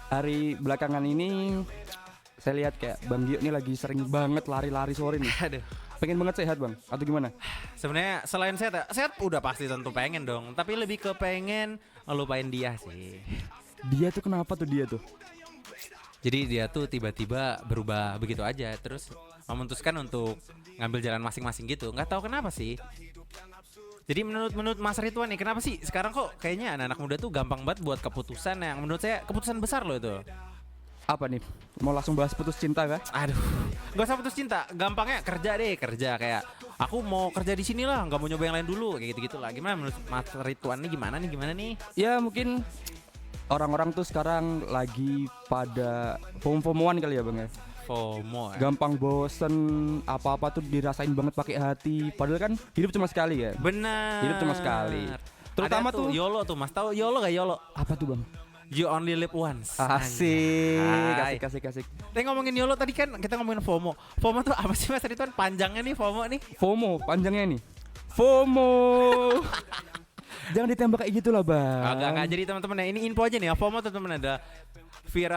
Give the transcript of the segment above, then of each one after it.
Hari belakangan ini saya lihat kayak Bang Gio nih lagi sering banget lari-lari sore nih. Aduh, Pengen banget sehat Bang, atau gimana? sebenarnya selain sehat udah pasti tentu pengen dong. Tapi lebih ke pengen ngelupain dia sih. Dia tuh kenapa tuh dia tuh? Jadi dia tuh tiba-tiba berubah begitu aja, terus memutuskan untuk ngambil jalan masing-masing gitu. Nggak tahu kenapa sih. Jadi menurut Mas Ridwan nih, kenapa sih sekarang kok kayaknya anak-anak muda tuh gampang banget buat keputusan yang menurut saya keputusan besar loh itu. Apa nih? Mau langsung bahas putus cinta kah? Aduh, gak usah putus cinta, gampangnya kerja kayak aku mau kerja di sini lah, nggak mau nyoba yang lain dulu kayak gitu lah. Gimana menurut Mas Ridwan nih gimana nih? Ya mungkin orang-orang tuh sekarang lagi pada FOMO-FOMOan kali ya Bang ya. FOMO. Gampang bosen, apa-apa tuh dirasain banget pakai hati. Padahal kan hidup cuma sekali ya. Benar. Hidup cuma sekali. Terutama ada tuh YOLO tuh Mas, tahu YOLO gak YOLO? Apa tuh Bang? You only live once. Asik, Anjay. kasih. Tapi ngomongin YOLO tadi kan kita ngomongin FOMO. FOMO tuh apa sih Mas Ridwan? Panjangnya nih FOMO nih. FOMO, panjangnya nih. FOMO. Jangan ditembak kayak gitu lah Bang. Agak jadi teman-teman ya, ini info aja nih ya. FOMO tuh teman ada fear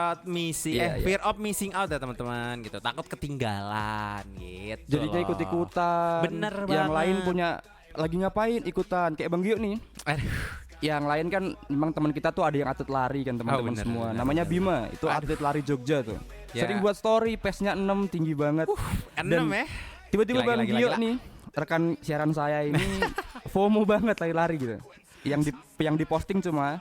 of missing out ya teman-teman gitu. Takut ketinggalan gitu. Jadinya loh. ikut-ikutan. Bener Yang banget. lain punya lagi ngapain ikutan kayak Bang Gio nih. Aduh. Yang lain kan memang teman kita tuh ada yang atlet lari kan teman-teman bener, semua. bener, Namanya bener. Bima, itu atlet lari Jogja tuh. Ya. Sering buat story, pace-nya 6 tinggi banget. 6 Dan ya. Tiba-tiba Gila, Bang gila, Gio gila. nih, rekan siaran saya ini FOMO banget lari-lari gitu. Yang diposting cuma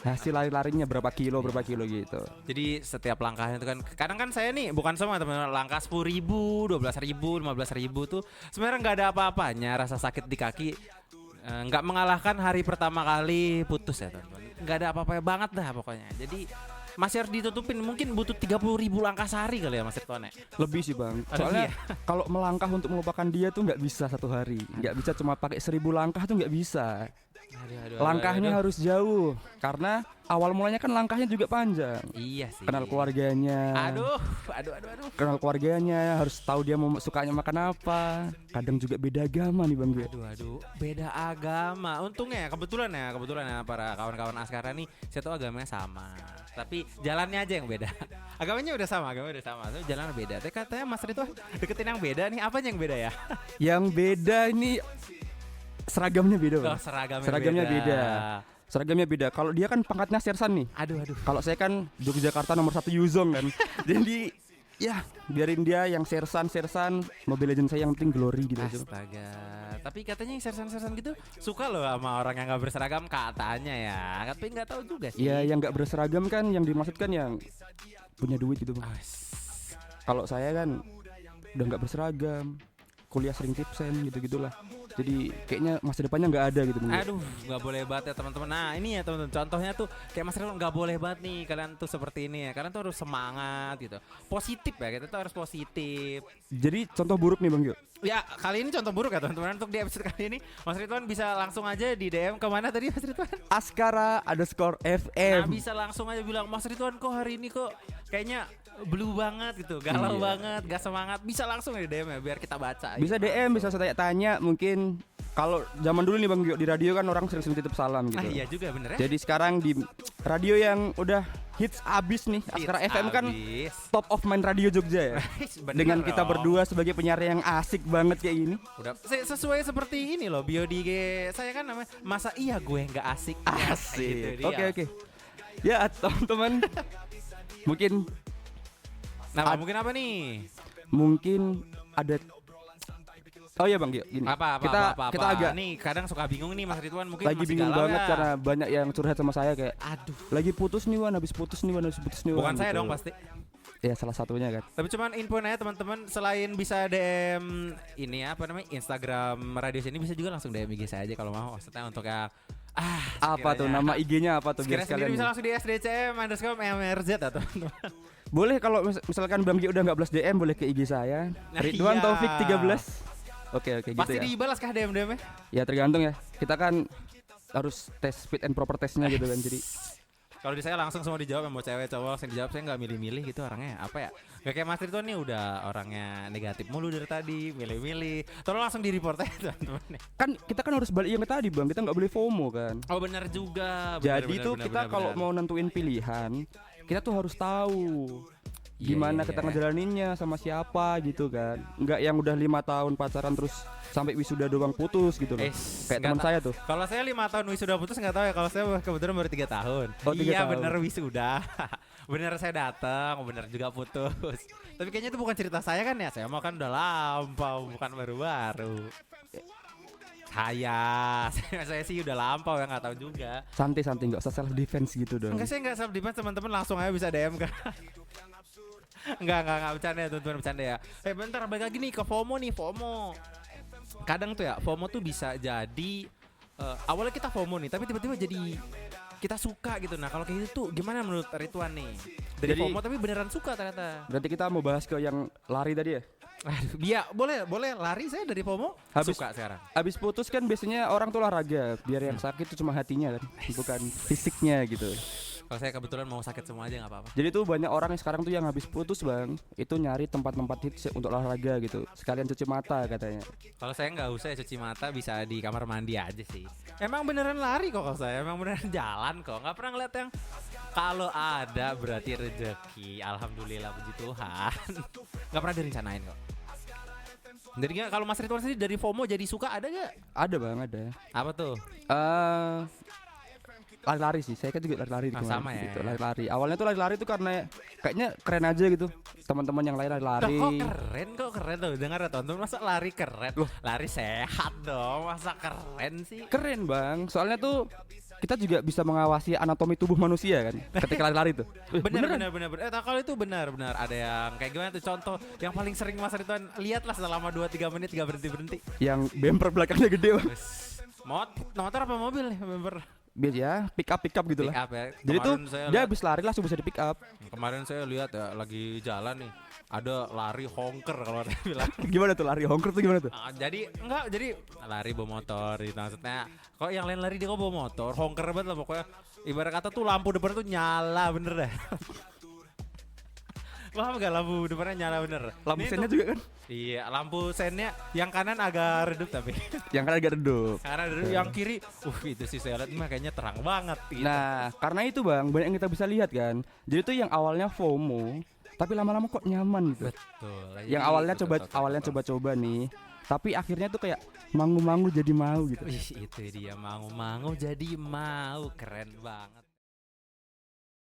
hasil lari-larinya berapa kilo gitu. Jadi setiap langkahnya itu kan, kadang kan saya nih bukan semua teman-teman, langkah 10.000, 12.000, 15.000 tuh sebenarnya nggak ada apa-apanya, rasa sakit di kaki nggak mengalahkan hari pertama kali putus ya teman-teman. Nggak ada apa-apa banget dah pokoknya. Jadi masih harus ditutupin, mungkin butuh 30.000 langkah sehari kali ya Mas Ridwan ya. Lebih sih Bang. Aduh, Soalnya iya. kalau melangkah untuk melupakan dia tuh nggak bisa satu hari. Nggak bisa cuma pakai 1000 langkah tuh nggak bisa. Langkahnya harus jauh. Karena awal mulanya kan langkahnya juga panjang. Iya sih. Kenal keluarganya. Aduh. Kenal keluarganya, harus tahu dia mau sukanya makan apa. Kadang juga beda agama nih Bang Gio. Aduh, beda agama. Untungnya kebetulan ya para kawan-kawan Askara nih, saya tahu agamanya sama. Tapi jalannya aja yang beda. Agamanya udah sama, tapi jalannya beda. Tapi katanya Mas Ridwan deketin yang beda nih, apanya yang beda ya? Yang beda ini seragamnya beda Bang. Oh, Seragamnya beda. Kalau dia kan pangkatnya sersan nih. Aduh. Kalau saya kan Yogyakarta nomor 1 Yuzong kan. Jadi ya biarin dia yang sersan Mobile Legends saya yang penting glory gitu aja. Astaga. Tapi katanya yang sersan-sersan gitu suka loh sama orang yang gak berseragam katanya ya. Tapi nggak tahu juga sih. Ya yang nggak berseragam kan yang dimaksudkan yang punya duit gitu Bang. Kalau saya kan udah nggak berseragam, kuliah sering tipsen gitu-gitulah. Jadi kayaknya masa depannya nggak ada gitu Bang. Aduh, nggak boleh banget ya teman-teman. Nah ini ya teman-teman, contohnya tuh kayak Mas Ridwan, nggak boleh banget nih kalian tuh seperti ini ya. Kalian tuh harus semangat gitu, positif ya, kita tuh harus positif. Jadi contoh buruk nih Bang Gio. Ya kali ini contoh buruk ya teman-teman. Untuk di episode kali ini Mas Ridwan bisa langsung aja di DM kemana tadi Mas Ridwan? Askara _ Nah FM. bisa langsung aja bilang, Mas Ridwan kok hari ini kok kayaknya blue banget gitu, galau Iya. banget, gak semangat. Bisa langsung ya di DM ya biar kita baca. Bisa DM, bisa saya tanya mungkin. Kalau zaman dulu nih Bang Gio, di radio kan orang sering titip salam gitu. Ah iya juga bener ya. Jadi sekarang di radio yang udah hits abis nih, Askara FM kan Abis. top of mind radio Jogja ya. Bener Dengan kita dong. berdua sebagai penyiar yang asik banget kayak gini. Udah sesuai seperti ini loh bio di IG saya kan namanya masa iya gue nggak asik. Ya, kayak gitu dia. Oke. Ya teman-teman, mungkin Nah mungkin apa nih? mungkin ada. Oh iya Bang Gio, gini. Apa kita agak nih kadang suka bingung nih Mas Ridwan, mungkin lagi masih bingung galau banget ya? karena banyak yang curhat sama saya kayak Aduh, lagi putus nih Wan, habis putus nih Wan. bukan saya gitu. dong pasti. Ya salah satunya kan. Tapi cuman info nya teman-teman, selain bisa DM ini apa namanya Instagram radio sini, bisa juga langsung DM IG saya aja kalau mau. Maksudnya untuk yang Apa tuh nama IG-nya apa tuh biar sekiranya sekalian. sendiri bisa langsung di SDCM_MRZ atau teman-teman. Boleh kalau misalkan Bang Gio udah nggak balas DM boleh ke IG saya. Nah, Ridwan iya. Taufik 13. Oke gitu Pasti ya. dibalas kah DM-DM nya? Ya tergantung ya. Kita kan harus tes fit and proper testnya gitu kan. Jadi Kalau di saya langsung semua dijawab, yang mau cewek cowok langsung dijawab. Saya nggak milih-milih gitu orangnya. Apa ya? Gak kayak Mas Ridwan nih udah orangnya negatif mulu dari tadi, milih-milih. Tolong langsung di-report aja teman-teman. Kan kita kan harus balik yang ke tadi bang, kita nggak boleh FOMO kan. Oh benar juga. Jadi tuh kita kalau mau nentuin pilihan, kita tuh harus tahu gimana kita ngejalaninnya sama siapa gitu kan. Nggak yang udah 5 tahun pacaran terus sampai wisuda doang putus gitu loh. Kayak teman saya tuh. Kalau saya 5 tahun wisuda putus nggak tahu ya. Kalau saya kebetulan baru 3 tahun. Oh, 3 iya tahun. bener wisuda. Bener saya datang, bener juga putus. Tapi kayaknya itu bukan cerita saya kan ya. Saya mau kan udah lampau, bukan baru-baru. Saya sih udah lampau ya, nggak tahu juga. Santai-santai, nggak usah self defense gitu dong. Enggak, saya nggak self defense, teman-teman langsung aja bisa DM kan. Enggak bercanda ya teman-teman, bercanda ya. Bentar, balik lagi nih ke FOMO nih, FOMO. Kadang tuh ya FOMO tuh bisa jadi awalnya kita FOMO nih, tapi tiba-tiba jadi kita suka gitu. Nah kalau kayak gitu tuh gimana menurut Ridwan nih? Dari Jadi- FOMO tapi beneran suka ternyata. Berarti kita mau bahas ke yang lari tadi ya. Aduh, boleh lari saya dari FOMO. Habis- Suka sekarang. Abis putus kan biasanya orang tuh olahraga, biar yang sakit tuh cuma hatinya kan, bukan fisiknya gitu. Kalau saya kebetulan mau sakit semua aja nggak apa-apa. Jadi tuh banyak orang yang sekarang tuh yang habis putus bang, itu nyari tempat-tempat hits untuk olahraga gitu, sekalian cuci mata katanya. Kalau saya nggak usah ya cuci mata, bisa di kamar mandi aja sih. Emang beneran lari kok kalau saya, emang beneran jalan kok. Nggak pernah ngeliat yang kalau ada berarti rezeki. Alhamdulillah puji Tuhan. Nggak pernah direncanain kok. Jadi kalau Mas Ridwan sendiri dari FOMO jadi suka ada gak? Ada bang, ada. Apa tuh? Lari-lari sih, saya kan juga lari-lari Ah, kemarin sama ya. gitu, lari-lari. Awalnya tuh lari-lari tuh karena kayaknya keren aja gitu, teman-teman yang lain lari-lari. Kok keren tuh. Dengar ya tonton, masa lari keren? Loh. Lari sehat dong, masa keren sih? Keren bang, soalnya tuh kita juga bisa mengawasi anatomi tubuh manusia kan, ketika lari-lari tuh. Bener. Kalau itu benar. Ada yang kayak gimana tuh contoh yang paling sering Mas Ridwan lihatlah selama 2-3 menit gak berhenti. Yang bumper belakangnya gede bang. Motor apa mobil nih bumper? Biar ya, pick up gitu Pick lah. up ya. Jadi tuh Kemarin saya dia lihat- habis lari langsung bisa di pick up. Kemarin saya lihat ya lagi jalan nih, ada lari honker kalau saya bilang. Gimana tuh lari hongker tuh gimana tuh? Jadi lari bawa motor gitu. Maksudnya kok yang lain lari dia kok bawa motor, honker banget lah pokoknya. Ibarat kata tuh lampu depan tuh nyala bener dah. Paham gak lampu depannya nyala bener? Lampu Ini sennya tuh- juga kan? Iya, lampu sennya yang kanan agak redup tapi. Yang kan agak redup. Karena redup, yang kiri, itu sih saya lihat mah kayaknya terang banget gitu. Nah, karena itu bang, banyak yang kita bisa lihat kan. Jadi tuh yang awalnya FOMO, tapi lama-lama kok nyaman gitu. Betul. Yang awalnya coba-coba nih, tapi akhirnya tuh kayak mangu-mangu jadi mau gitu. Wih, itu dia mau jadi mau, keren banget.